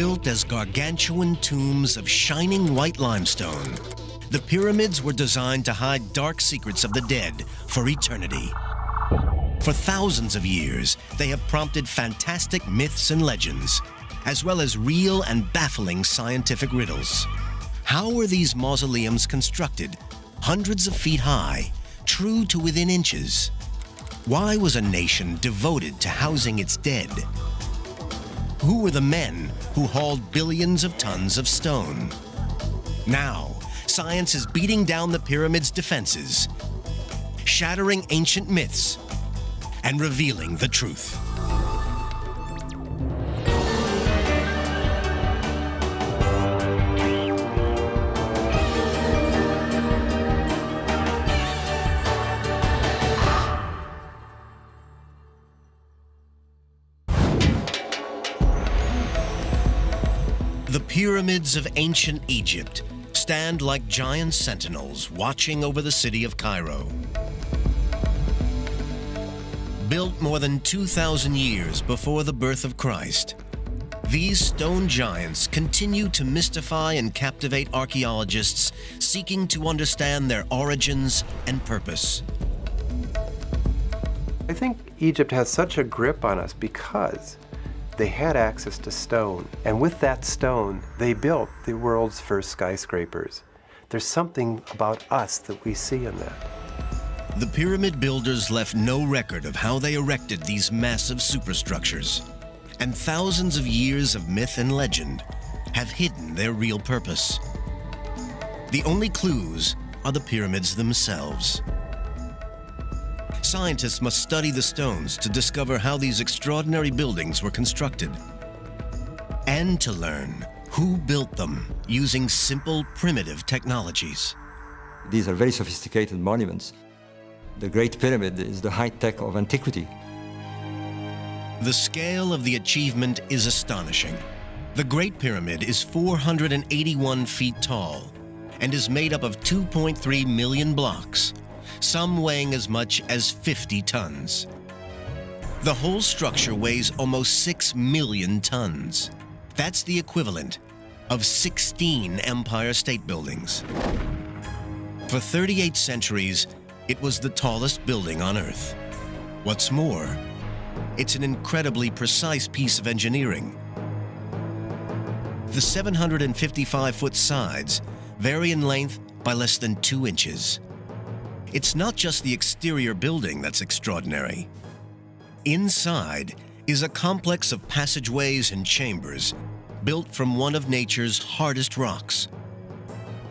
Built as gargantuan tombs of shining white limestone, the pyramids were designed to hide dark secrets of the dead for eternity. For thousands of years, they have prompted fantastic myths and legends, as well as real and baffling scientific riddles. How were these mausoleums constructed, hundreds of feet high, true to within inches? Why was a nation devoted to housing its dead? Who were the men who hauled billions of tons of stone? Now, science is beating down the pyramids' defenses, shattering ancient myths, and revealing the truth. The pyramids of ancient Egypt stand like giant sentinels watching over the city of Cairo. Built more than 2,000 years before the birth of Christ, these stone giants continue to mystify and captivate archaeologists seeking to understand their origins and purpose. I think Egypt has such a grip on us because they had access to stone, and with that stone, they built the world's first skyscrapers. There's something about us that we see in that. The pyramid builders left no record of how they erected these massive superstructures, and thousands of years of myth and legend have hidden their real purpose. The only clues are the pyramids themselves. Scientists must study the stones to discover how these extraordinary buildings were constructed, and to learn who built them using simple, primitive technologies. These are very sophisticated monuments. The Great Pyramid is the high-tech of antiquity. The scale of the achievement is astonishing. The Great Pyramid is 481 feet tall and is made up of 2.3 million blocks, some weighing as much as 50 tons. The whole structure weighs almost 6 million tons. That's the equivalent of 16 Empire State Buildings. For 38 centuries, it was the tallest building on Earth. What's more, it's an incredibly precise piece of engineering. The 755-foot sides vary in length by less than 2 inches. It's not just the exterior building that's extraordinary. Inside is a complex of passageways and chambers built from one of nature's hardest rocks.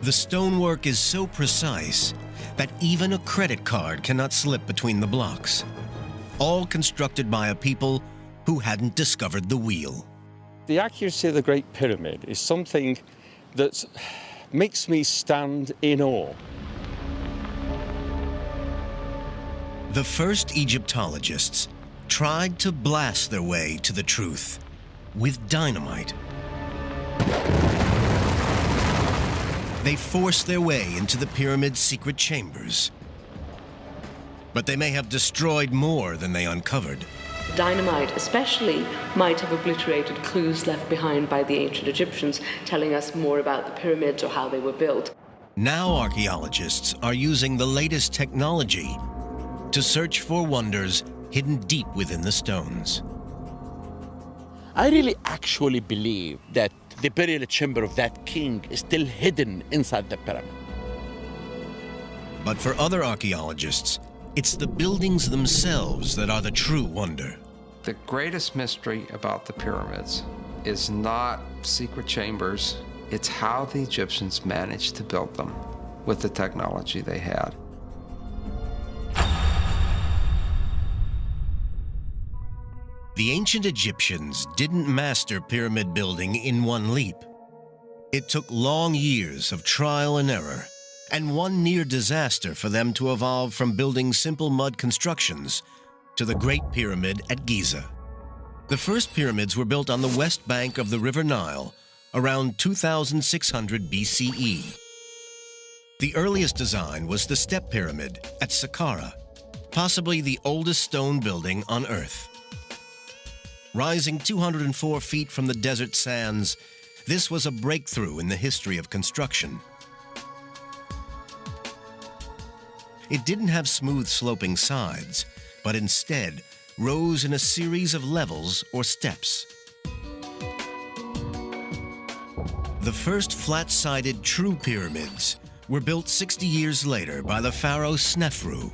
The stonework is so precise that even a credit card cannot slip between the blocks, all constructed by a people who hadn't discovered the wheel. The accuracy of the Great Pyramid is something that makes me stand in awe. The first Egyptologists tried to blast their way to the truth with dynamite. They forced their way into the pyramid's secret chambers. But they may have destroyed more than they uncovered. Dynamite especially might have obliterated clues left behind by the ancient Egyptians, telling us more about the pyramids or how they were built. Now archaeologists are using the latest technology to search for wonders hidden deep within the stones. I really actually believe that the burial chamber of that king is still hidden inside the pyramid. But for other archaeologists, it's the buildings themselves that are the true wonder. The greatest mystery about the pyramids is not secret chambers, it's how the Egyptians managed to build them with the technology they had. The ancient Egyptians didn't master pyramid building in one leap. It took long years of trial and error, and one near disaster for them to evolve from building simple mud constructions to the Great Pyramid at Giza. The first pyramids were built on the west bank of the River Nile around 2600 BCE. The earliest design was the Step Pyramid at Saqqara, possibly the oldest stone building on Earth. Rising 204 feet from the desert sands, this was a breakthrough in the history of construction. It didn't have smooth sloping sides, but instead rose in a series of levels or steps. The first flat-sided true pyramids were built 60 years later by the pharaoh Snefru.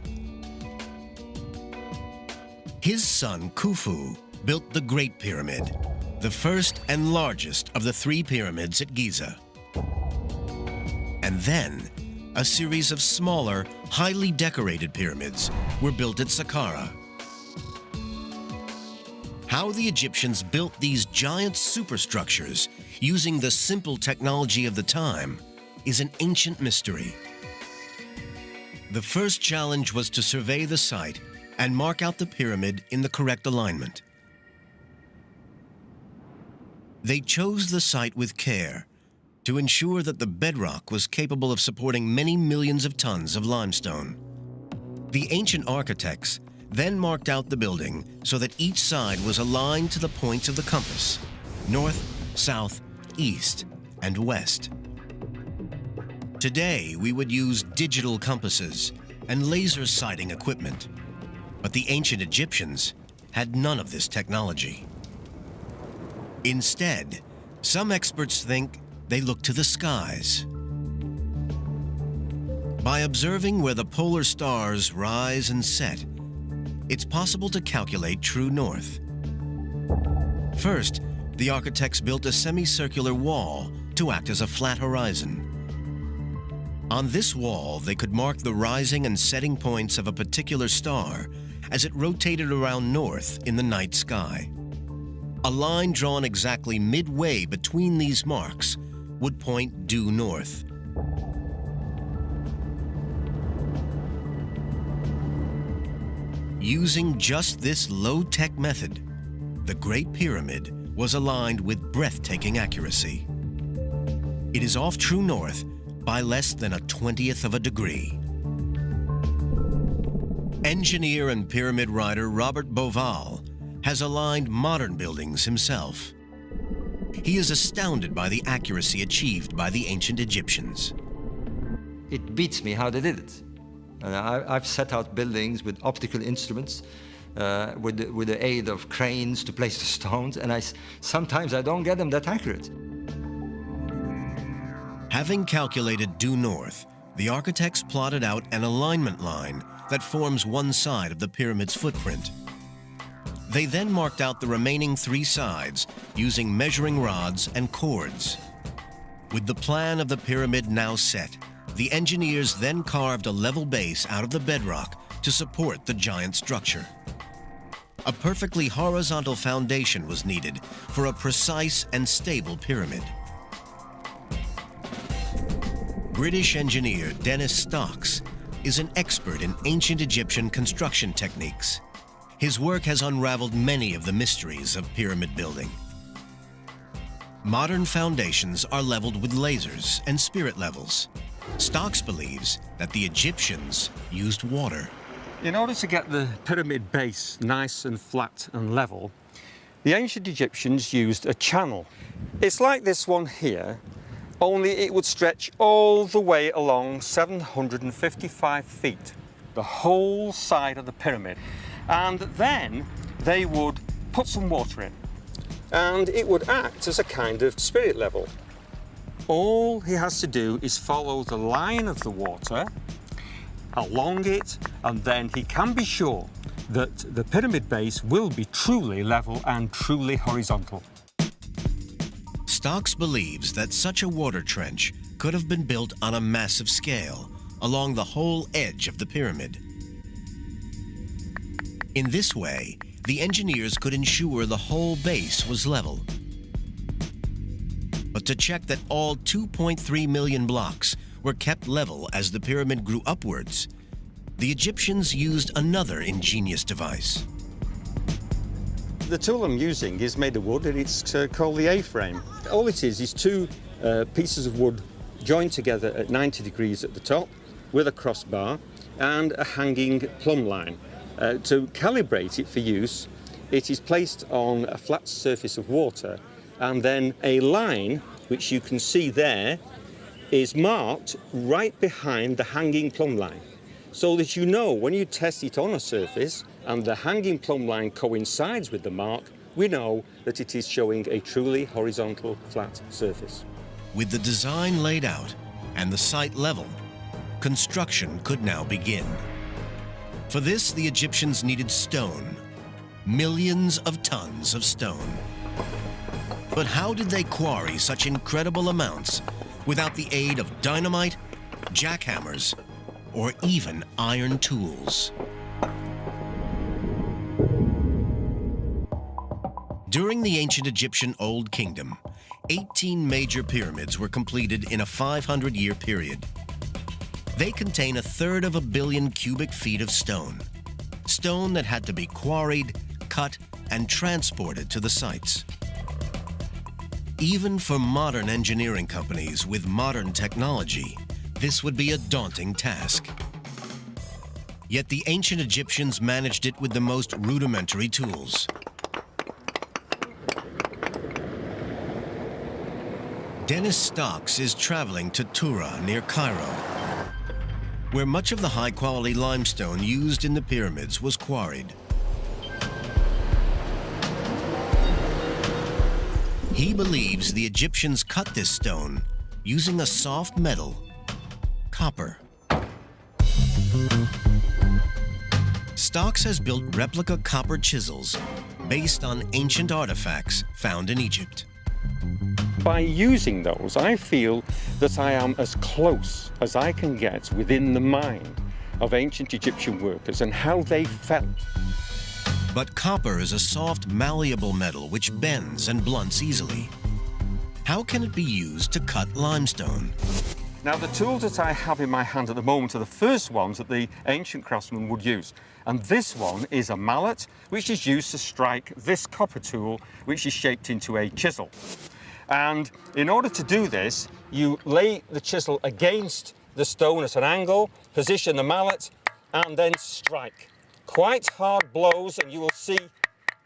His son Khufu built the Great Pyramid, the first and largest of the 3 pyramids at Giza. And then, a series of smaller, highly decorated pyramids were built at Saqqara. How the Egyptians built these giant superstructures using the simple technology of the time is an ancient mystery. The first challenge was to survey the site and mark out the pyramid in the correct alignment. They chose the site with care to ensure that the bedrock was capable of supporting many millions of tons of limestone. The ancient architects then marked out the building so that each side was aligned to the points of the compass: north, south, east, and west. Today, we would use digital compasses and laser sighting equipment, but the ancient Egyptians had none of this technology. Instead, some experts think they looked to the skies. By observing where the polar stars rise and set, it's possible to calculate true north. First, the architects built a semicircular wall to act as a flat horizon. On this wall, they could mark the rising and setting points of a particular star as it rotated around north in the night sky. A line drawn exactly midway between these marks would point due north. Using just this low-tech method, the Great Pyramid was aligned with breathtaking accuracy. It is off true north by less than a 20th of a degree. Engineer and pyramid rider Robert Bauval has aligned modern buildings himself. He is astounded by the accuracy achieved by the ancient Egyptians. It beats me how they did it. I've set out buildings with optical instruments, with the aid of cranes to place the stones, and sometimes I don't get them that accurate. Having calculated due north, the architects plotted out an alignment line that forms one side of the pyramid's footprint. They then marked out the remaining 3 sides using measuring rods and cords. With the plan of the pyramid now set, the engineers then carved a level base out of the bedrock to support the giant structure. A perfectly horizontal foundation was needed for a precise and stable pyramid. British engineer Dennis Stocks is an expert in ancient Egyptian construction techniques. His work has unraveled many of the mysteries of pyramid building. Modern foundations are leveled with lasers and spirit levels. Stocks believes that the Egyptians used water. In order to get the pyramid base nice and flat and level, the ancient Egyptians used a channel. It's like this one here, only it would stretch all the way along 755 feet, the whole side of the pyramid. And then they would put some water in, and it would act as a kind of spirit level. All he has to do is follow the line of the water along it, and then he can be sure that the pyramid base will be truly level and truly horizontal. Stocks believes that such a water trench could have been built on a massive scale along the whole edge of the pyramid. In this way, the engineers could ensure the whole base was level. But to check that all 2.3 million blocks were kept level as the pyramid grew upwards, the Egyptians used another ingenious device. The tool I'm using is made of wood, and it's called the A-frame. All it is 2 pieces of wood joined together at 90 degrees at the top with a crossbar and a hanging plumb line to calibrate it for use It is placed on a flat surface of water, and then a line, which you can see there, is marked right behind the hanging plumb line, so that you know when you test it on a surface and the hanging plumb line coincides with the mark, we know that it is showing a truly horizontal flat surface. With the design laid out and the site level, construction could now begin. For this, the Egyptians needed stone, millions of tons of stone. But how did they quarry such incredible amounts without the aid of dynamite, jackhammers, or even iron tools? During the ancient Egyptian Old Kingdom, 18 major pyramids were completed in a 500-year period. They contain 1/3 of a billion cubic feet of stone that had to be quarried, cut, and transported to the sites. Even for modern engineering companies with modern technology, this would be a daunting task. Yet the ancient Egyptians managed it with the most rudimentary tools. Dennis Stocks is traveling to Tura near Cairo, where much of the high-quality limestone used in the pyramids was quarried. He believes the Egyptians cut this stone using a soft metal, copper. Stocks has built replica copper chisels based on ancient artifacts found in Egypt. By using those, I feel that I am as close as I can get within the mind of ancient Egyptian workers and how they felt. But copper is a soft, malleable metal which bends and blunts easily. How can it be used to cut limestone? Now, the tools that I have in my hand at the moment are the first ones that the ancient craftsmen would use. And this one is a mallet, which is used to strike this copper tool, which is shaped into a chisel. And in order to do this, you lay the chisel against the stone at an angle, position the mallet, and then strike. Quite hard blows, and you will see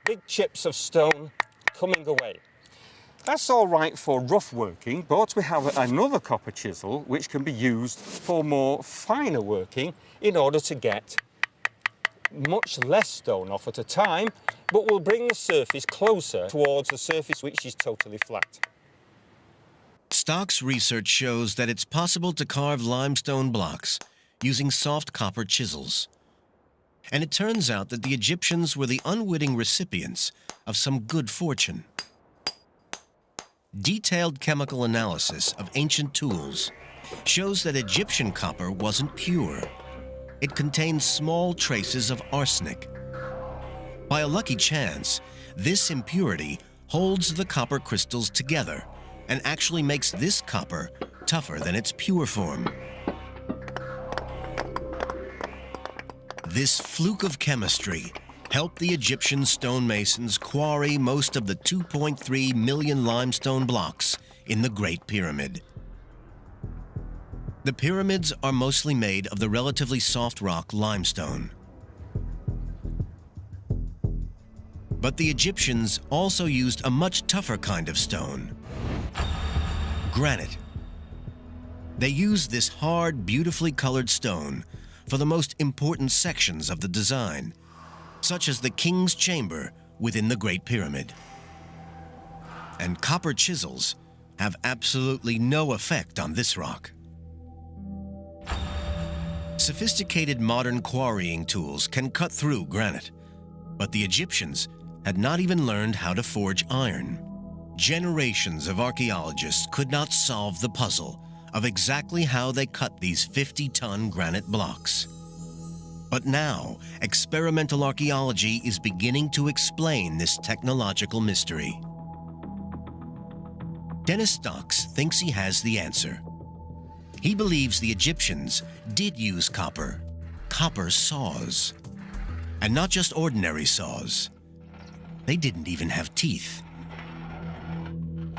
big chips of stone coming away. That's all right for rough working, but we have another copper chisel which can be used for more finer working in order to get much less stone off at a time, but will bring the surface closer towards the surface which is totally flat. Stocks' research shows that it's possible to carve limestone blocks using soft copper chisels. And it turns out that the Egyptians were the unwitting recipients of some good fortune. Detailed chemical analysis of ancient tools shows that Egyptian copper wasn't pure. It contained small traces of arsenic. By a lucky chance, this impurity holds the copper crystals together and actually makes this copper tougher than its pure form. This fluke of chemistry helped the Egyptian stonemasons quarry most of the 2.3 million limestone blocks in the Great Pyramid. The pyramids are mostly made of the relatively soft rock limestone. But the Egyptians also used a much tougher kind of stone, granite. They used this hard, beautifully colored stone for the most important sections of the design, such as the King's Chamber within the Great Pyramid. And copper chisels have absolutely no effect on this rock. Sophisticated modern quarrying tools can cut through granite, but the Egyptians had not even learned how to forge iron. Generations of archaeologists could not solve the puzzle of exactly how they cut these 50-ton granite blocks. But now, experimental archaeology is beginning to explain this technological mystery. Dennis Stocks thinks he has the answer. He believes the Egyptians did use copper saws, and not just ordinary saws. They didn't even have teeth.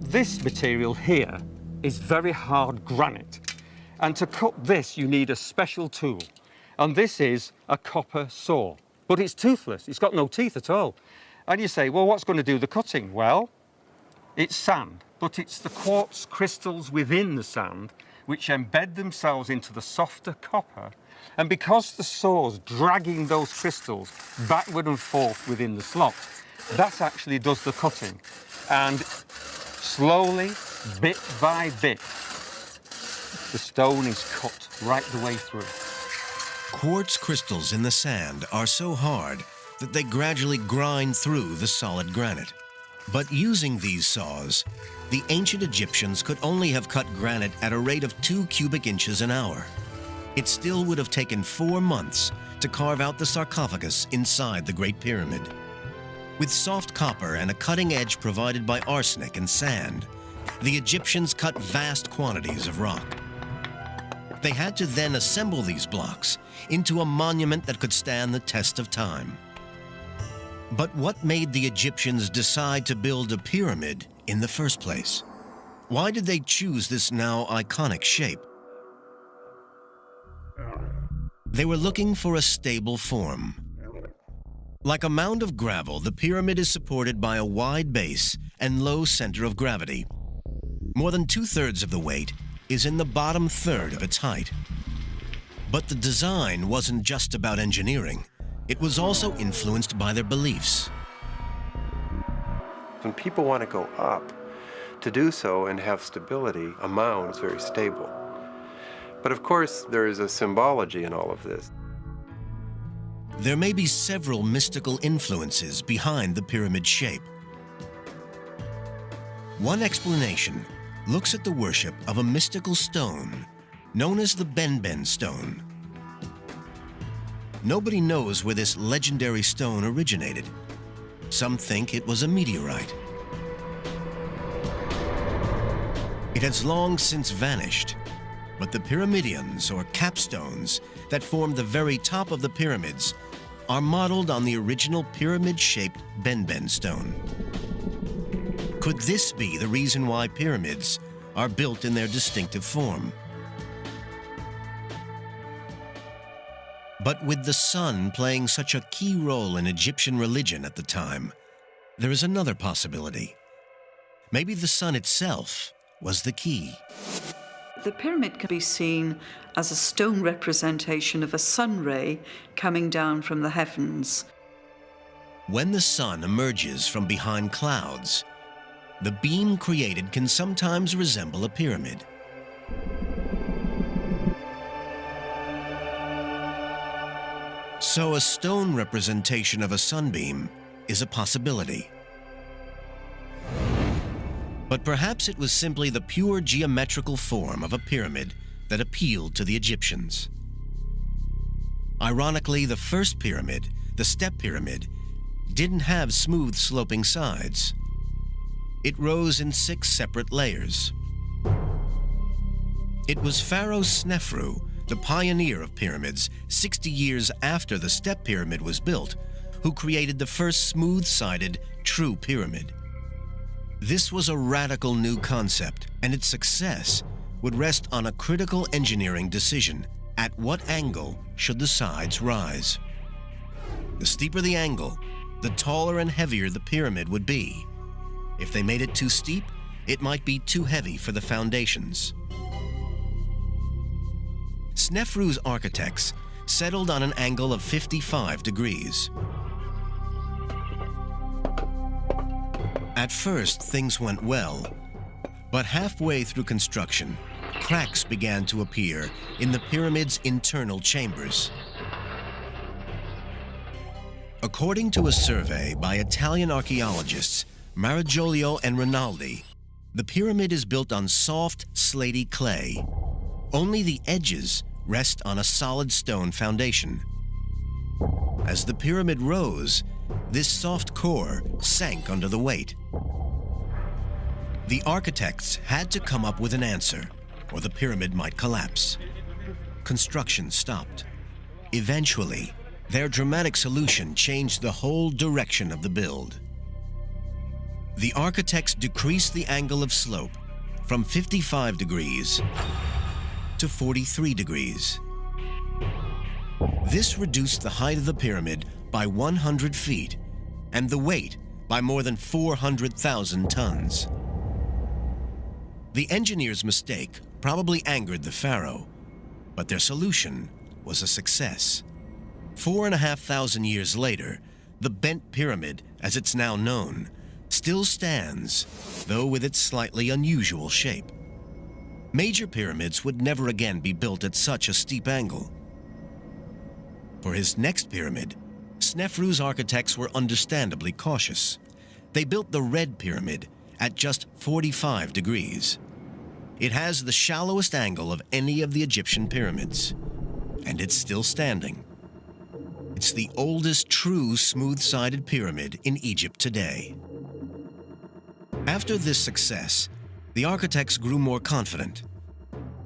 This material here is very hard granite, and to cut this you need a special tool, and this is a copper saw, but it's toothless, it's got no teeth at all. And you say, well, what's going to do the cutting? Well, it's sand, but it's the quartz crystals within the sand which embed themselves into the softer copper. And because the saw's dragging those crystals backward and forth within the slot, that actually does the cutting. And slowly, bit by bit, the stone is cut right the way through. Quartz crystals in the sand are so hard that they gradually grind through the solid granite. But using these saws, the ancient Egyptians could only have cut granite at a rate of 2 cubic inches an hour. It still would have taken 4 months to carve out the sarcophagus inside the Great Pyramid. With soft copper and a cutting edge provided by arsenic and sand, the Egyptians cut vast quantities of rock. They had to then assemble these blocks into a monument that could stand the test of time. But what made the Egyptians decide to build a pyramid in the first place? Why did they choose this now iconic shape? They were looking for a stable form. Like a mound of gravel, the pyramid is supported by a wide base and low center of gravity. More than 2/3 of the weight is in the bottom third of its height. But the design wasn't just about engineering. It was also influenced by their beliefs. When people want to go up, to do so and have stability, a mound is very stable. But of course, there is a symbology in all of this. There may be several mystical influences behind the pyramid shape. One explanation looks at the worship of a mystical stone known as the Benben stone. Nobody knows where this legendary stone originated. Some think it was a meteorite. It has long since vanished, but the pyramidions, or capstones, that form the very top of the pyramids are modeled on the original pyramid-shaped Benben stone. Could this be the reason why pyramids are built in their distinctive form? But with the sun playing such a key role in Egyptian religion at the time, there is another possibility. Maybe the sun itself was the key. The pyramid can be seen as a stone representation of a sun ray coming down from the heavens. When the sun emerges from behind clouds, the beam created can sometimes resemble a pyramid. So a stone representation of a sunbeam is a possibility. But perhaps it was simply the pure geometrical form of a pyramid that appealed to the Egyptians. Ironically, the first pyramid, the Step Pyramid, didn't have smooth sloping sides. It rose in 6 separate layers. It was Pharaoh Snefru, the pioneer of pyramids, 60 years after the Step Pyramid was built, who created the first smooth-sided, true pyramid. This was a radical new concept, and its success would rest on a critical engineering decision. At what angle should the sides rise? The steeper the angle, the taller and heavier the pyramid would be. If they made it too steep, it might be too heavy for the foundations. Snefru's architects settled on an angle of 55 degrees. At first, things went well, but halfway through construction, cracks began to appear in the pyramid's internal chambers. According to a survey by Italian archaeologists Marigiolio and Rinaldi, the pyramid is built on soft, slaty clay. Only the edges rest on a solid stone foundation. As the pyramid rose, this soft core sank under the weight. The architects had to come up with an answer, or the pyramid might collapse. Construction stopped. Eventually, their dramatic solution changed the whole direction of the build. The architects decreased the angle of slope from 55 degrees to 43 degrees. This reduced the height of the pyramid by 100 feet and the weight by more than 400,000 tons. The engineer's mistake probably angered the pharaoh, but their solution was a success. 4,500 years later, the bent pyramid, as it's now known, still stands, though with its slightly unusual shape. Major pyramids would never again be built at such a steep angle. For his next pyramid, Snefru's architects were understandably cautious. They built the Red Pyramid at just 45 degrees. It has the shallowest angle of any of the Egyptian pyramids, and it's still standing. It's the oldest true smooth-sided pyramid in Egypt today. After this success, the architects grew more confident.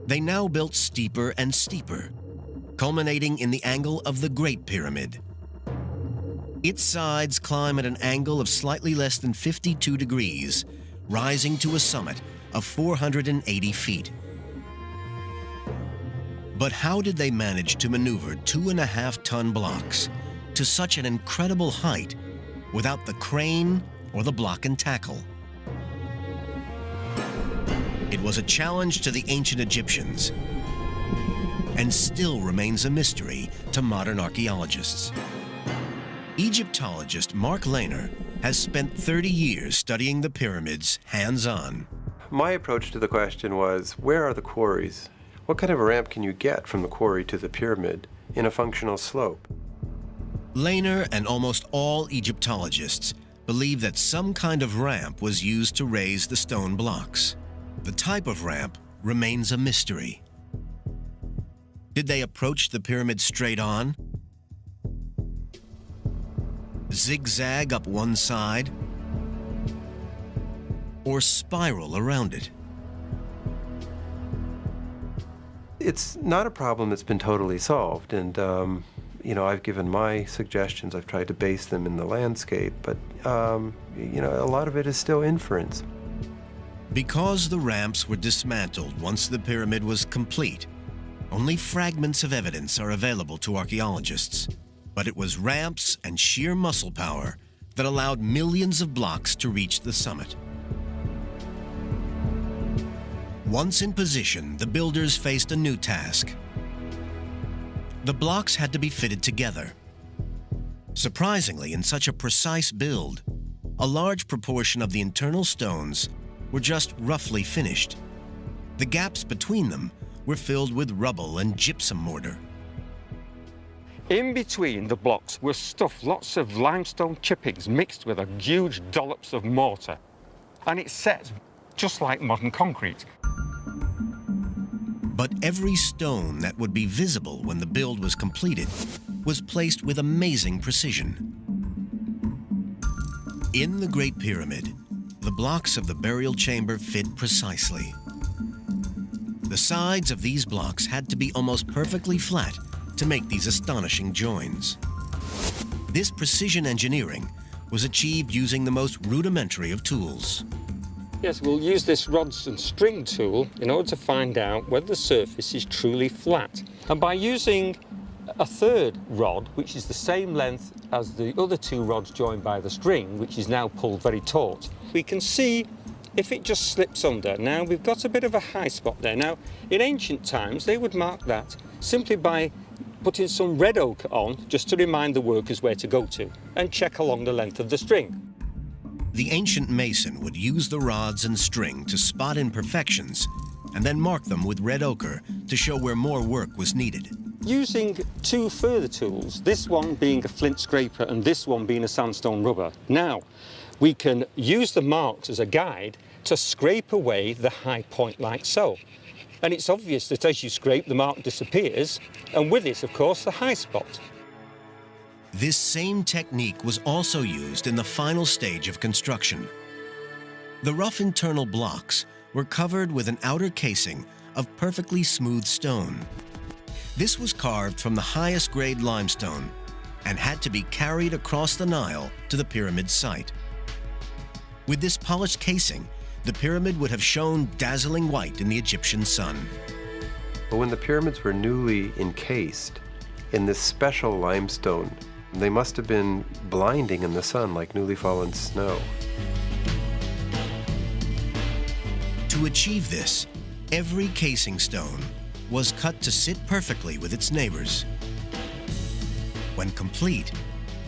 They now built steeper and steeper, culminating in the angle of the Great Pyramid. Its sides climb at an angle of slightly less than 52 degrees, rising to a summit of 480 feet. But how did they manage to maneuver 2.5-ton blocks to such an incredible height without the crane or the block and tackle? It was a challenge to the ancient Egyptians, and still remains a mystery to modern archaeologists. Egyptologist Mark Lehner has spent 30 years studying the pyramids hands-on. My approach to the question was, where are the quarries? What kind of a ramp can you get from the quarry to the pyramid in a functional slope? Lehner and almost all Egyptologists believe that some kind of ramp was used to raise the stone blocks. The type of ramp remains a mystery. Did they approach the pyramid straight on? Zigzag up one side? Or spiral around it? It's not a problem that's been totally solved, and I've given my suggestions. I've tried to base them in the landscape, but a lot of it is still inference. Because the ramps were dismantled once the pyramid was complete, only fragments of evidence are available to archaeologists. But it was ramps and sheer muscle power that allowed millions of blocks to reach the summit. Once in position, the builders faced a new task. The blocks had to be fitted together. Surprisingly, in such a precise build, a large proportion of the internal stones were just roughly finished. The gaps between them were filled with rubble and gypsum mortar. In between the blocks were stuffed lots of limestone chippings mixed with a huge dollops of mortar. And it sets just like modern concrete. But every stone that would be visible when the build was completed was placed with amazing precision. In the Great Pyramid, the blocks of the burial chamber fit precisely. The sides of these blocks had to be almost perfectly flat to make these astonishing joins. This precision engineering was achieved using the most rudimentary of tools. Yes, we'll use this rods and string tool in order to find out whether the surface is truly flat. And by using a third rod, which is the same length as the other two rods joined by the string, which is now pulled very taut, we can see if it just slips under. Now, we've got a bit of a high spot there. Now, in ancient times, they would mark that simply by putting some red ochre on, just to remind the workers where to go to, and check along the length of the string. The ancient mason would use the rods and string to spot imperfections and then mark them with red ochre to show where more work was needed. Using two further tools, this one being a flint scraper and this one being a sandstone rubber, now we can use the marks as a guide to scrape away the high point like so. And it's obvious that as you scrape, the mark disappears, and with it, of course, the high spot. This same technique was also used in the final stage of construction. The rough internal blocks were covered with an outer casing of perfectly smooth stone. This was carved from the highest grade limestone and had to be carried across the Nile to the pyramid site. With this polished casing, the pyramid would have shone dazzling white in the Egyptian sun. But when the pyramids were newly encased in this special limestone They must have been blinding in the sun like newly fallen snow. To achieve this, every casing stone was cut to sit perfectly with its neighbors. When complete,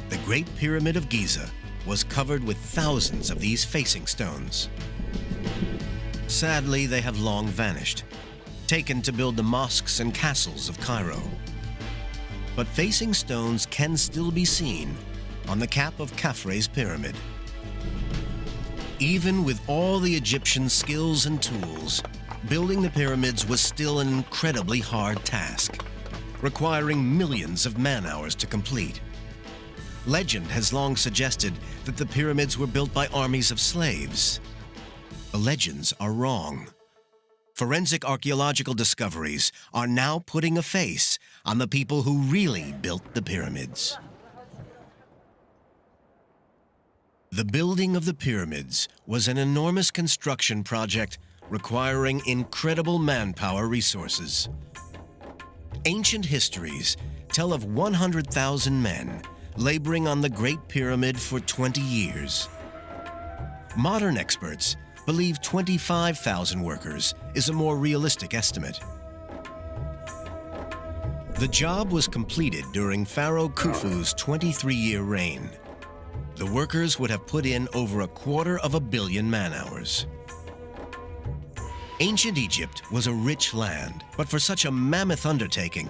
the Great Pyramid of Giza was covered with thousands of these facing stones. Sadly, they have long vanished, taken to build the mosques and castles of Cairo. But facing stones can still be seen on the cap of Khafre's pyramid. Even with all the Egyptian skills and tools, building the pyramids was still an incredibly hard task, requiring millions of man-hours to complete. Legend has long suggested that the pyramids were built by armies of slaves. The legends are wrong. Forensic archaeological discoveries are now putting a face on the people who really built the pyramids. The building of the pyramids was an enormous construction project requiring incredible manpower resources. Ancient histories tell of 100,000 men laboring on the Great Pyramid for 20 years. Modern experts believe 25,000 workers is a more realistic estimate. The job was completed during Pharaoh Khufu's 23-year reign. The workers would have put in over 250 million man-hours. Ancient Egypt was a rich land, but for such a mammoth undertaking,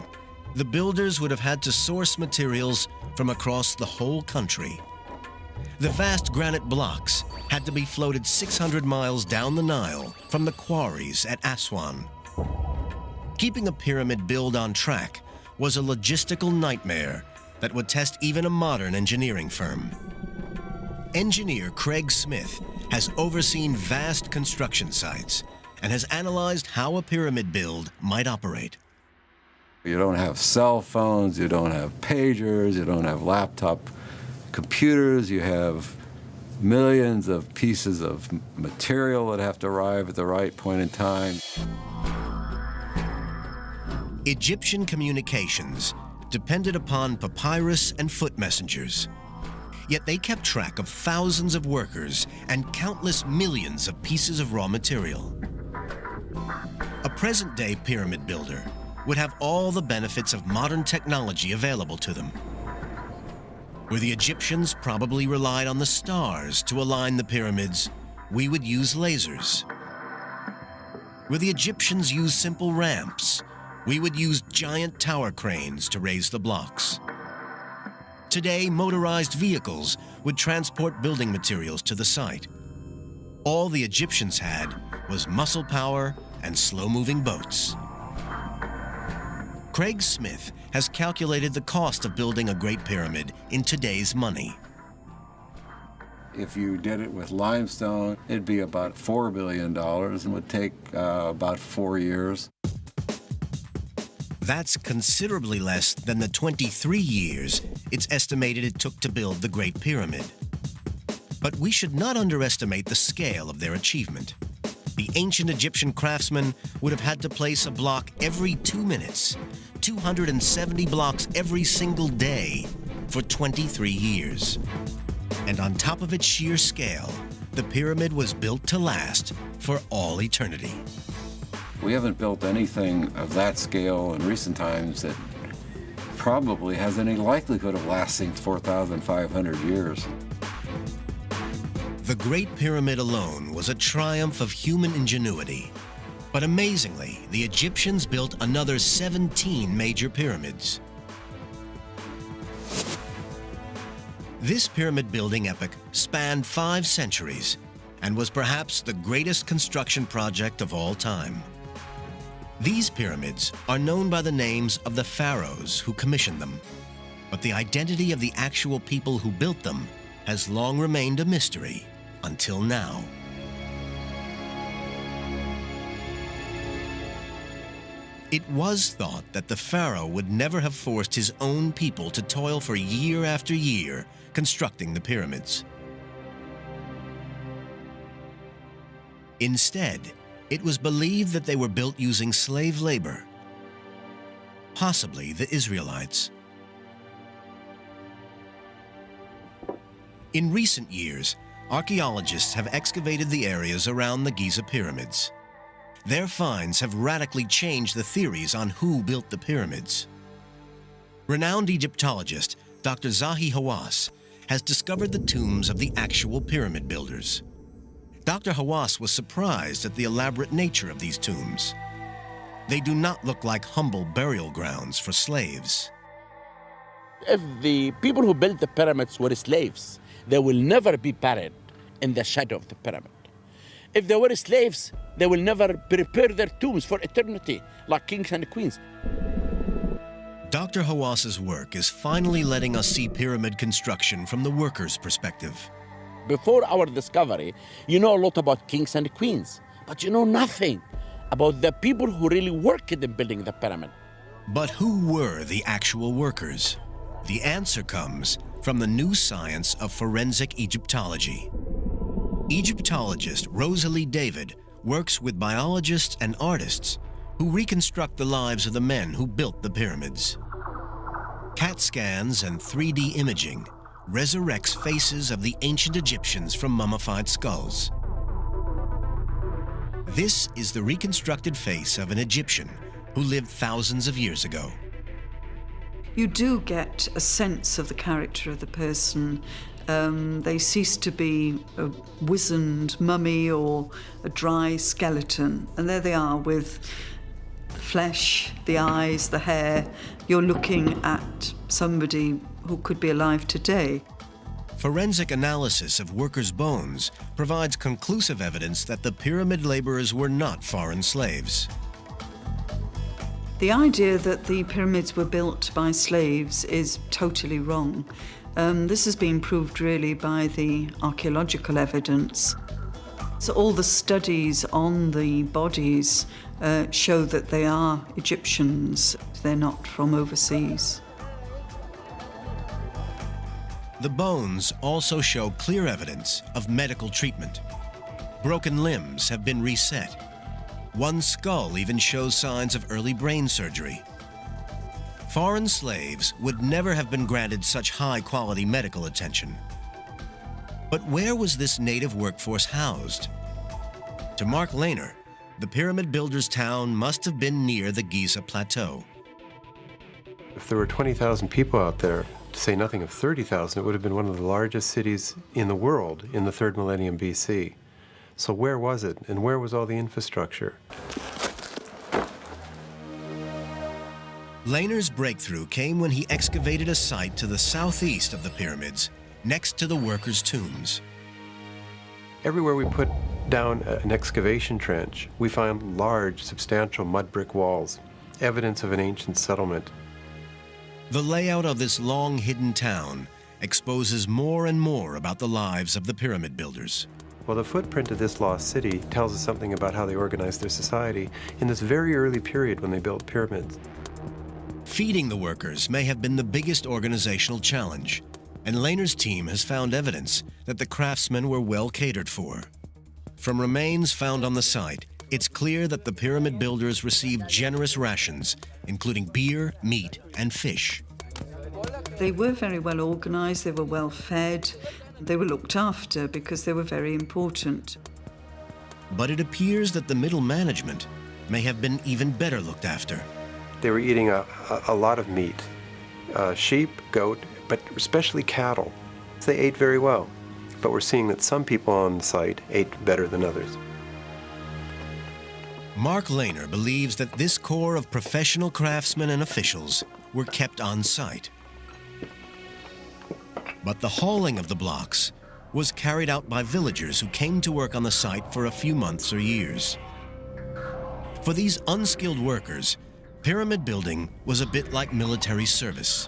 the builders would have had to source materials from across the whole country. The vast granite blocks had to be floated 600 miles down the Nile from the quarries at Aswan. Keeping a pyramid build on track was a logistical nightmare that would test even a modern engineering firm. Engineer Craig Smith has overseen vast construction sites and has analyzed how a pyramid build might operate. You don't have cell phones, you don't have pagers, you don't have laptop computers, you have millions of pieces of material that have to arrive at the right point in time. Egyptian communications depended upon papyrus and foot messengers. Yet they kept track of thousands of workers and countless millions of pieces of raw material. A present-day pyramid builder would have all the benefits of modern technology available to them. Where the Egyptians probably relied on the stars to align the pyramids, we would use lasers. Where the Egyptians used simple ramps, we would use giant tower cranes to raise the blocks. Today, motorized vehicles would transport building materials to the site. All the Egyptians had was muscle power and slow-moving boats. Craig Smith has calculated the cost of building a Great Pyramid in today's money. If you did it with limestone, it'd be about $4 billion and would take about 4 years. That's considerably less than the 23 years it's estimated it took to build the Great Pyramid. But we should not underestimate the scale of their achievement. The ancient Egyptian craftsmen would have had to place a block every 2 minutes, 270 blocks every single day for 23 years. And on top of its sheer scale, the pyramid was built to last for all eternity. We haven't built anything of that scale in recent times that probably has any likelihood of lasting 4,500 years. The Great Pyramid alone was a triumph of human ingenuity. But amazingly, the Egyptians built another 17 major pyramids. This pyramid building epic spanned 5 centuries and was perhaps the greatest construction project of all time. These pyramids are known by the names of the pharaohs who commissioned them, but the identity of the actual people who built them has long remained a mystery until now. It was thought that the pharaoh would never have forced his own people to toil for year after year constructing the pyramids. Instead, it was believed that they were built using slave labor, possibly the Israelites. In recent years, archaeologists have excavated the areas around the Giza pyramids. Their finds have radically changed the theories on who built the pyramids. Renowned Egyptologist Dr. Zahi Hawass has discovered the tombs of the actual pyramid builders. Dr. Hawass was surprised at the elaborate nature of these tombs. They do not look like humble burial grounds for slaves. If the people who built the pyramids were slaves, they will never be buried in the shadow of the pyramid. If they were slaves, they will never prepare their tombs for eternity, like kings and queens. Dr. Hawass's work is finally letting us see pyramid construction from the worker's perspective. Before our discovery, you know a lot about kings and queens, but you know nothing about the people who really worked in building the pyramid. But who were the actual workers? The answer comes from the new science of forensic Egyptology. Egyptologist Rosalie David works with biologists and artists who reconstruct the lives of the men who built the pyramids. CAT scans and 3D imaging resurrects faces of the ancient Egyptians from mummified skulls. This is the reconstructed face of an Egyptian who lived thousands of years ago. You do get a sense of the character of the person. They cease to be a wizened mummy or a dry skeleton. And there they are with the flesh, the eyes, the hair. You're looking at somebody who could be alive today. Forensic analysis of workers' bones provides conclusive evidence that the pyramid laborers were not foreign slaves. The idea that the pyramids were built by slaves is totally wrong. This has been proved really by the archaeological evidence. So all the studies on the bodies show that they are Egyptians. They're not from overseas. The bones also show clear evidence of medical treatment. Broken limbs have been reset. One skull even shows signs of early brain surgery. Foreign slaves would never have been granted such high-quality medical attention. But where was this native workforce housed? To Mark Lehner, the pyramid builders' town must have been near the Giza Plateau. If there were 20,000 people out there, to say nothing of 30,000, it would have been one of the largest cities in the world in the 3rd millennium BC. So where was it, and where was all the infrastructure? Lehner's breakthrough came when he excavated a site to the southeast of the pyramids, next to the workers' tombs. Everywhere we put down an excavation trench, we found large, substantial mud brick walls, evidence of an ancient settlement. The layout of this long-hidden town exposes more and more about the lives of the pyramid builders. Well, the footprint of this lost city tells us something about how they organized their society in this very early period when they built pyramids. Feeding the workers may have been the biggest organizational challenge, and Lehner's team has found evidence that the craftsmen were well catered for. From remains found on the site, it's clear that the pyramid builders received generous rations, including beer, meat, and fish. They were very well organized, they were well fed, they were looked after because they were very important. But it appears that the middle management may have been even better looked after. They were eating a lot of meat, sheep, goat, but especially cattle. They ate very well, but we're seeing that some people on the site ate better than others. Mark Lehner believes that this core of professional craftsmen and officials were kept on site. But the hauling of the blocks was carried out by villagers who came to work on the site for a few months or years. For these unskilled workers, pyramid building was a bit like military service.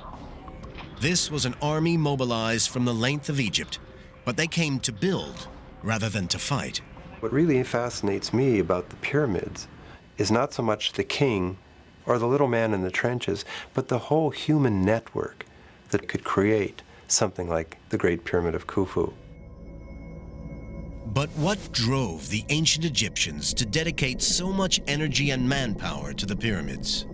This was an army mobilized from the length of Egypt, but they came to build rather than to fight. What really fascinates me about the pyramids is not so much the king or the little man in the trenches, but the whole human network that could create something like the Great Pyramid of Khufu. But what drove the ancient Egyptians to dedicate so much energy and manpower to the pyramids?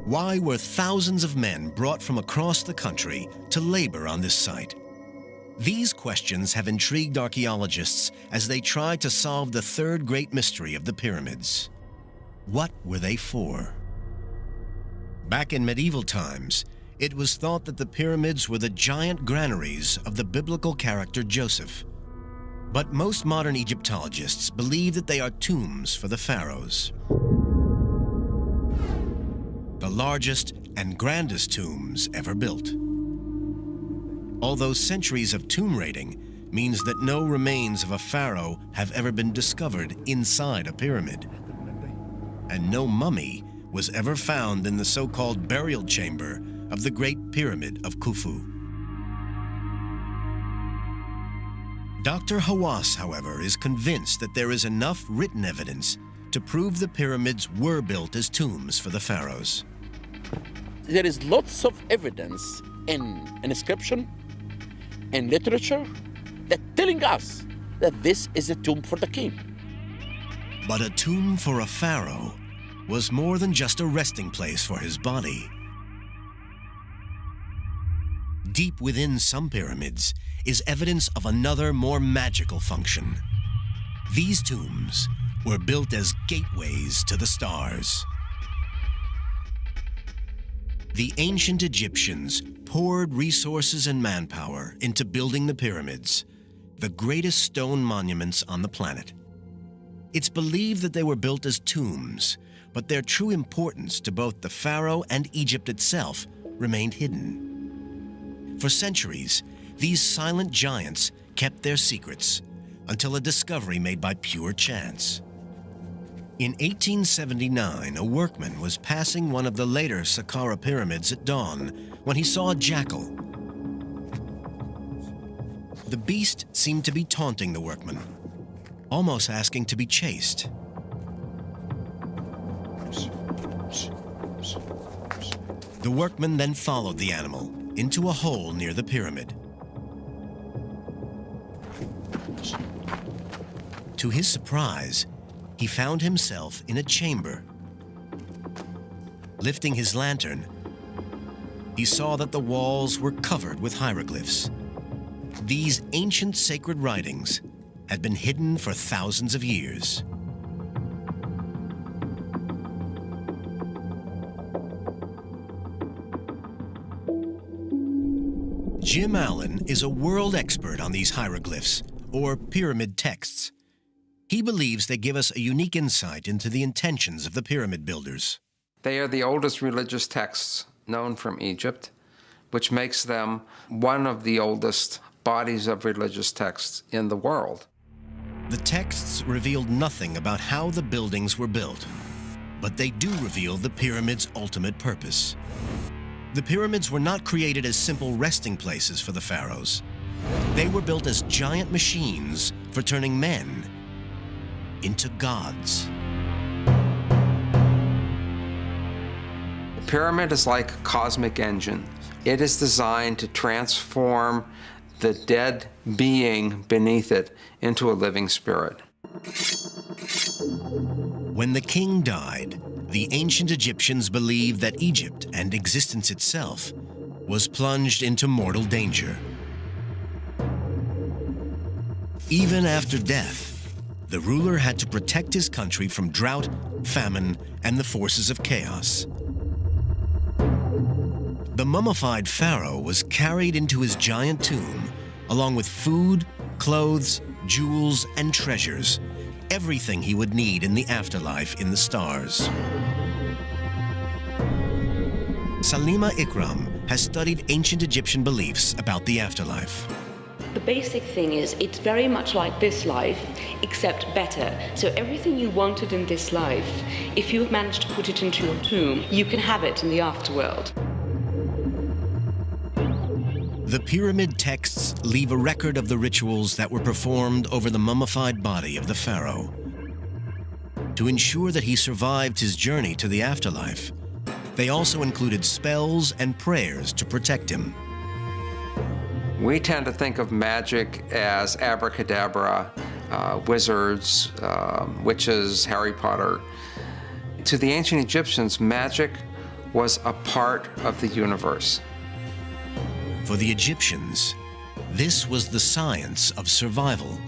Why were thousands of men brought from across the country to labor on this site? These questions have intrigued archaeologists as they try to solve the third great mystery of the pyramids. What were they for? Back in medieval times, it was thought that the pyramids were the giant granaries of the biblical character Joseph. But most modern Egyptologists believe that they are tombs for the pharaohs. The largest and grandest tombs ever built. Although centuries of tomb raiding means that no remains of a pharaoh have ever been discovered inside a pyramid. And no mummy was ever found in the so-called burial chamber of the Great Pyramid of Khufu. Dr. Hawass, however, is convinced that there is enough written evidence to prove the pyramids were built as tombs for the pharaohs. There is lots of evidence in inscription, in literature, that telling us that this is a tomb for the king. But a tomb for a pharaoh was more than just a resting place for his body. Deep within some pyramids is evidence of another, more magical function. These tombs were built as gateways to the stars. The ancient Egyptians poured resources and manpower into building the pyramids, the greatest stone monuments on the planet. It's believed that they were built as tombs, but their true importance to both the pharaoh and Egypt itself remained hidden. For centuries, these silent giants kept their secrets until a discovery made by pure chance. In 1879, a workman was passing one of the later Saqqara pyramids at dawn when he saw a jackal. The beast seemed to be taunting the workman, almost asking to be chased. The workman then followed the animal into a hole near the pyramid. To his surprise, he found himself in a chamber. Lifting his lantern, he saw that the walls were covered with hieroglyphs. These ancient sacred writings had been hidden for thousands of years. Jim Allen is a world expert on these hieroglyphs, or pyramid texts. He believes they give us a unique insight into the intentions of the pyramid builders. They are the oldest religious texts known from Egypt, which makes them one of the oldest bodies of religious texts in the world. The texts revealed nothing about how the buildings were built, but they do reveal the pyramid's ultimate purpose. The pyramids were not created as simple resting places for the pharaohs. They were built as giant machines for turning men into gods. The pyramid is like a cosmic engine. It is designed to transform the dead being beneath it into a living spirit. When the king died, the ancient Egyptians believed that Egypt and existence itself was plunged into mortal danger. Even after death, the ruler had to protect his country from drought, famine, and the forces of chaos. The mummified pharaoh was carried into his giant tomb, along with food, clothes, jewels, and treasures, everything he would need in the afterlife in the stars. Salima Ikram has studied ancient Egyptian beliefs about the afterlife. The basic thing is it's very much like this life, except better. So everything you wanted in this life, if you have managed to put it into your tomb, you can have it in the afterworld. The pyramid texts leave a record of the rituals that were performed over the mummified body of the pharaoh. To ensure that he survived his journey to the afterlife, they also included spells and prayers to protect him. We tend to think of magic as abracadabra, wizards, witches, Harry Potter. To the ancient Egyptians, magic was a part of the universe. For the Egyptians, This was the science of survival.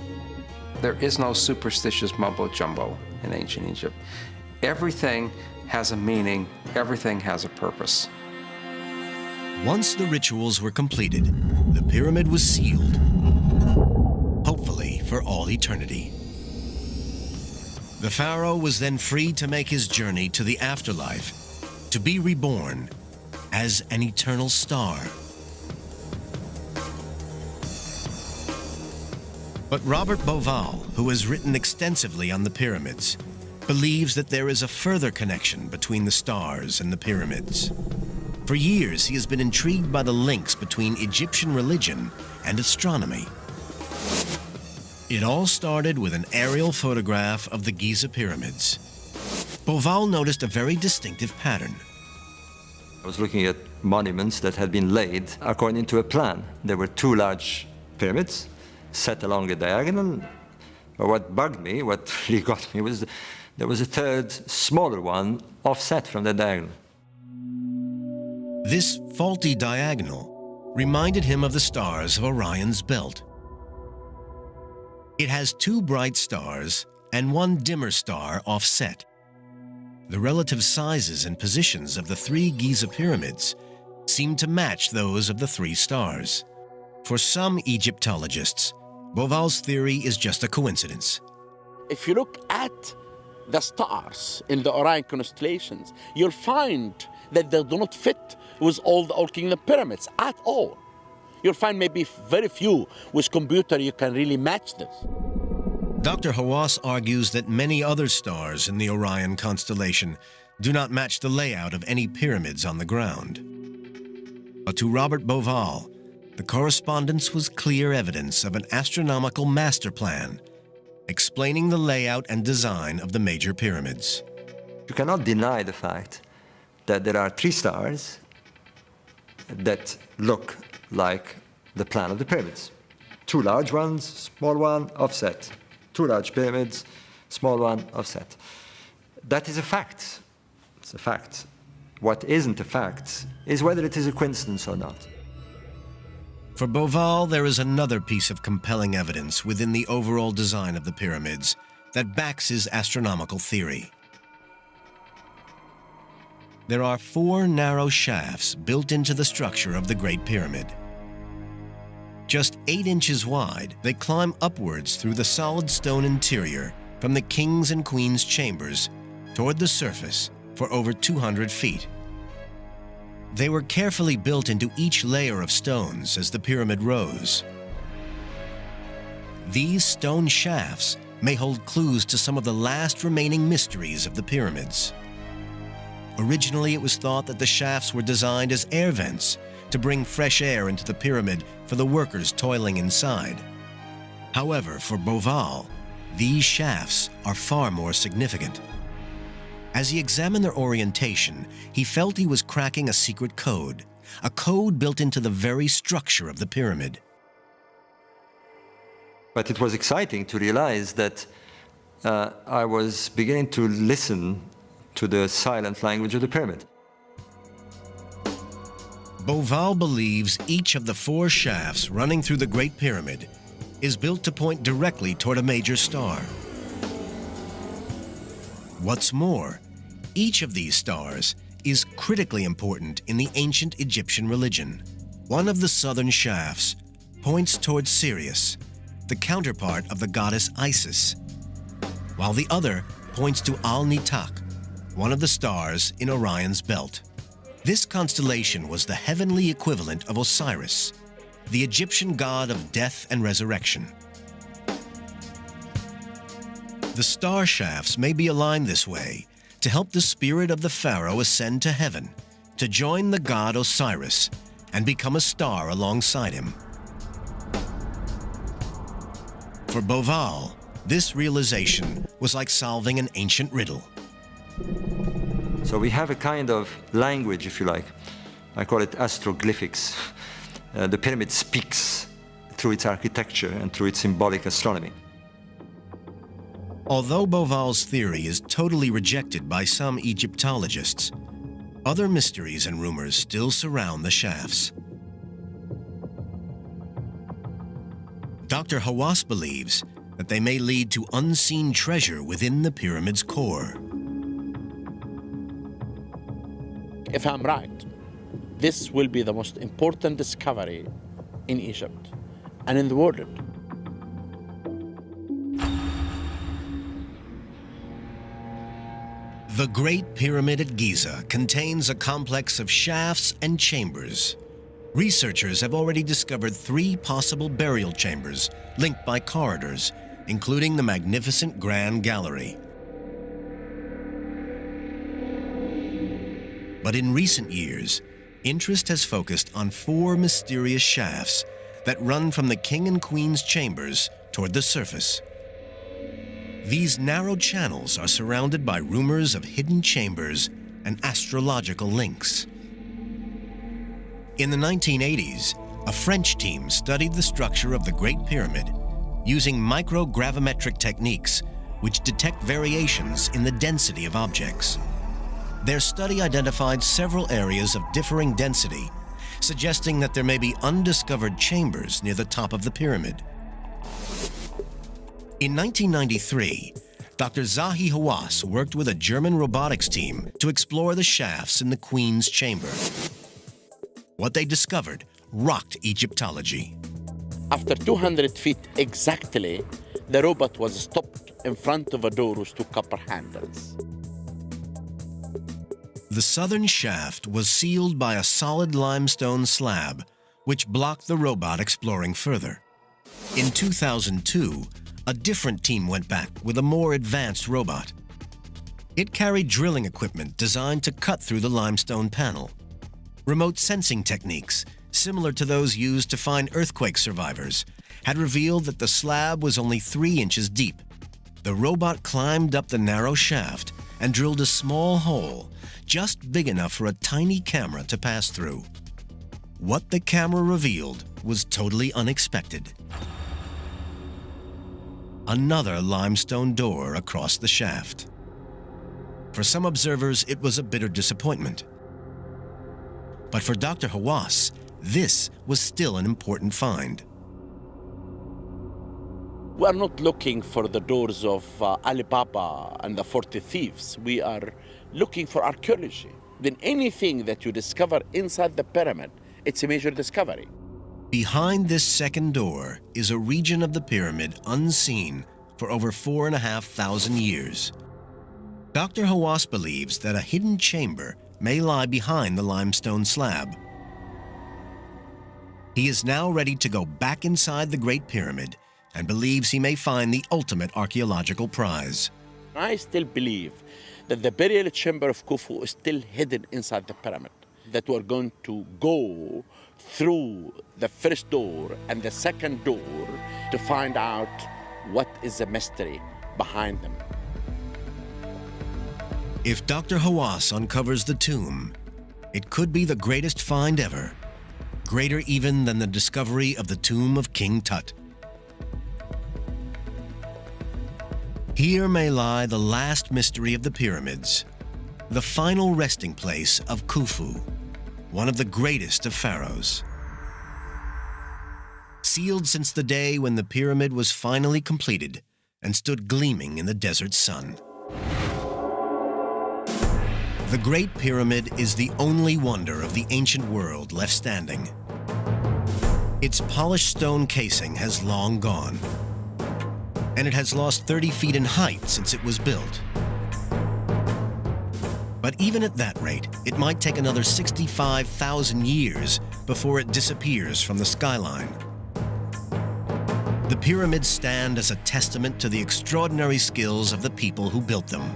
There is no superstitious mumbo jumbo in ancient Egypt. Everything has a meaning, everything has a purpose. Once the rituals were completed, the pyramid was sealed, hopefully for all eternity. The pharaoh was then free to make his journey to the afterlife, to be reborn as an eternal star. But Robert Bauval, who has written extensively on the pyramids, believes that there is a further connection between the stars and the pyramids. For years, he has been intrigued by the links between Egyptian religion and astronomy. It all started with an aerial photograph of the Giza pyramids. Bauval noticed a very distinctive pattern. I was looking at monuments that had been laid according to a plan. There were two large pyramids set along a diagonal. But what bugged me, what really got me, was there was a third, smaller one offset from the diagonal. This faulty diagonal reminded him of the stars of Orion's belt. It has two bright stars and one dimmer star offset. The relative sizes and positions of the three Giza pyramids seem to match those of the three stars. For some Egyptologists, Bauval's theory is just a coincidence. If you look at the stars in the Orion constellations, you'll find that they do not fit with all the Old Kingdom pyramids at all. You'll find maybe very few with computer you can really match this. Dr. Hawass argues that many other stars in the Orion constellation do not match the layout of any pyramids on the ground. But to Robert Bauval, the correspondence was clear evidence of an astronomical master plan, explaining the layout and design of the major pyramids. You cannot deny the fact that there are three stars that look like the plan of the pyramids. Two large ones, small one, offset. Two large pyramids, small one, offset. That is a fact. It's a fact. What isn't a fact is whether it is a coincidence or not. For Bauval, there is another piece of compelling evidence within the overall design of the pyramids that backs his astronomical theory. There are 4 narrow shafts built into the structure of the Great Pyramid. Just 8 inches wide, they climb upwards through the solid stone interior from the king's and queen's chambers toward the surface for over 200 feet. They were carefully built into each layer of stones as the pyramid rose. These stone shafts may hold clues to some of the last remaining mysteries of the pyramids. Originally, it was thought that the shafts were designed as air vents to bring fresh air into the pyramid for the workers toiling inside. However, for Bauval, these shafts are far more significant. As he examined their orientation, he felt he was cracking a secret code, a code built into the very structure of the pyramid. But it was exciting to realize that I was beginning to listen to the silent language of the pyramid. Bauval believes each of the 4 shafts running through the Great Pyramid is built to point directly toward a major star. What's more, each of these stars is critically important in the ancient Egyptian religion. One of the southern shafts points towards Sirius, the counterpart of the goddess Isis, while the other points to Al-Nitak, one of the stars in Orion's belt. This constellation was the heavenly equivalent of Osiris, the Egyptian god of death and resurrection. The star shafts may be aligned this way to help the spirit of the pharaoh ascend to heaven, to join the god Osiris and become a star alongside him. For Bauval, this realization was like solving an ancient riddle. So we have a kind of language, if you like. I call it astroglyphics. The pyramid speaks through its architecture and through its symbolic astronomy. Although Bauval's theory is totally rejected by some Egyptologists, other mysteries and rumors still surround the shafts. Dr. Hawass believes that they may lead to unseen treasure within the pyramid's core. If I'm right, this will be the most important discovery in Egypt and in the world. The Great Pyramid at Giza contains a complex of shafts and chambers. Researchers have already discovered 3 possible burial chambers linked by corridors, including the magnificent Grand Gallery. But in recent years, interest has focused on 4 mysterious shafts that run from the King and Queen's chambers toward the surface. These narrow channels are surrounded by rumors of hidden chambers and astrological links. In the 1980s, a French team studied the structure of the Great Pyramid using microgravimetric techniques which detect variations in the density of objects. Their study identified several areas of differing density, suggesting that there may be undiscovered chambers near the top of the pyramid. In 1993, Dr. Zahi Hawass worked with a German robotics team to explore the shafts in the Queen's chamber. What they discovered rocked Egyptology. After 200 feet exactly, the robot was stopped in front of a door with 2 copper handles. The southern shaft was sealed by a solid limestone slab, which blocked the robot exploring further. In 2002, a different team went back with a more advanced robot. It carried drilling equipment designed to cut through the limestone panel. Remote sensing techniques, similar to those used to find earthquake survivors, had revealed that the slab was only 3 inches deep. The robot climbed up the narrow shaft and drilled a small hole, just big enough for a tiny camera to pass through. What the camera revealed was totally unexpected. Another limestone door across the shaft. For some observers, it was a bitter disappointment. But for Dr. Hawass, this was still an important find. We are not looking for the doors of Alibaba and the 40 thieves. We are looking for archaeology. Then anything that you discover inside the pyramid, it's a major discovery. Behind this second door is a region of the pyramid unseen for over 4,500 years. Dr. Hawass believes that a hidden chamber may lie behind the limestone slab. He is now ready to go back inside the Great Pyramid and believes he may find the ultimate archaeological prize. I still believe that the burial chamber of Khufu is still hidden inside the pyramid, that we're going to go through the first door and the second door to find out what is the mystery behind them. If Dr. Hawass uncovers the tomb, it could be the greatest find ever, greater even than the discovery of the tomb of King Tut. Here may lie the last mystery of the pyramids, the final resting place of Khufu, one of the greatest of pharaohs. Sealed since the day when the pyramid was finally completed and stood gleaming in the desert sun. The Great Pyramid is the only wonder of the ancient world left standing. Its polished stone casing has long gone, and it has lost 30 feet in height since it was built. But even at that rate, it might take another 65,000 years before it disappears from the skyline. The pyramids stand as a testament to the extraordinary skills of the people who built them.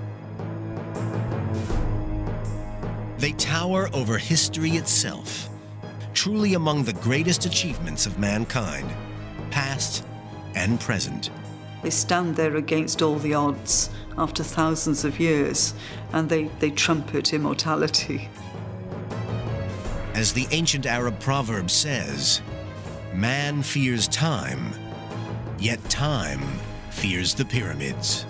They tower over history itself, truly among the greatest achievements of mankind, past and present. They stand there against all the odds after thousands of years, and they trumpet immortality. As the ancient Arab proverb says, man fears time, yet time fears the pyramids.